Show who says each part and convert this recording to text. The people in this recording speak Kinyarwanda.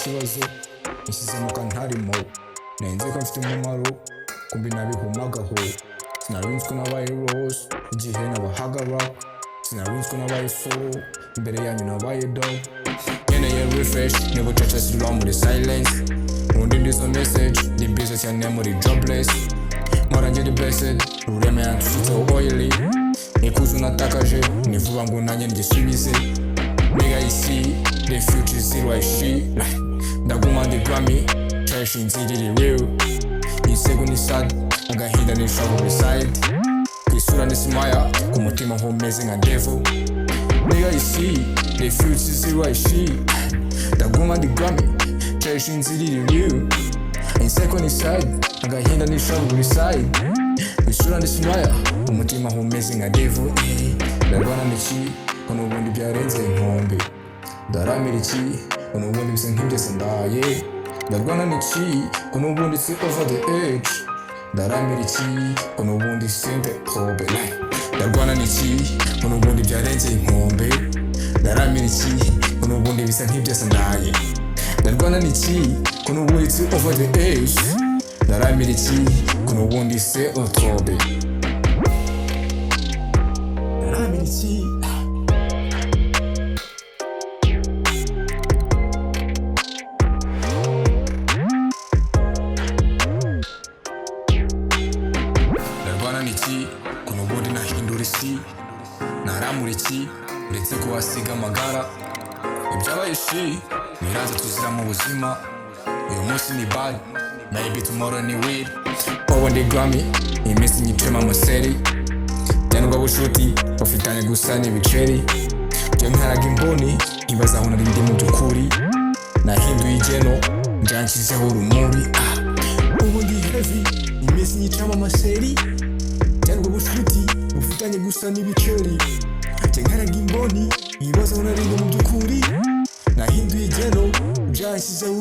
Speaker 1: ikibazo nishyize mu kantarimo nenze ko mfite umumaro kumbi nabihumagaho sinarinzwe n'abaye rose igihe nabahaga rap sinarinzwe n'abaye flow imbere yanyu nabaye dog nkeneye refresh niba ucaca sirwa muri silence undi ndizo message ndi busy cyane muri jobless mpora ngeri blessed urureme yanshutseho oily ikuzo natakaje ni vuba ngo nanjye ngisubize nigga you see the future is zero she ndaguma ndi Grammy trash inziriri real isego ni sad agahinda ni trouble beside kwisura ni smile ku mutima homeze nka devil nigga you see the future is zero she ndaguma ndi Grammy trash inziriri real isego ni sad agahinda ni trouble beside kwisura ni smile ku mutima homeze nka devil ndabona niki kono ubundi byarenze inkombe Ndaramira iki kono ubundi bisa nk'ibyese ndaye ndarwana niki kono ubundi si over the edge Ndaramira iki kono ubundi sente probe ndarwana niki kono ubundi byarenze inkombe Ndaramira iki kono ubundi bisa nk'ibyese ndaye ndarwana niki kono ubundi si over the edge Ndaramira iki kono ubundi se probe Ndaramira iki niki kuno ubundi nahindura isi naramura iki ndetse kuhasiga amagara ibyabaye shi biraza tuzira mu buzima uyu munsi ni bad maybe tomorrow ni weed wowe ndi Grammy iminsi nyicema amaseri byandwa bushuti bafitanye gusa n'ibiceri byo nkaraga imboni nkibaza aho nari ndi mu by'ukuri nahinduye igeno njanshyizeho urumuri ubu ndi heavy iminsi nyicama amaseri cyangwa bushuti bufitanye gusa n'ibiceri nkaraga imboni ibibazo narinde mu by'ukuri nahinduye igeno byashyizeho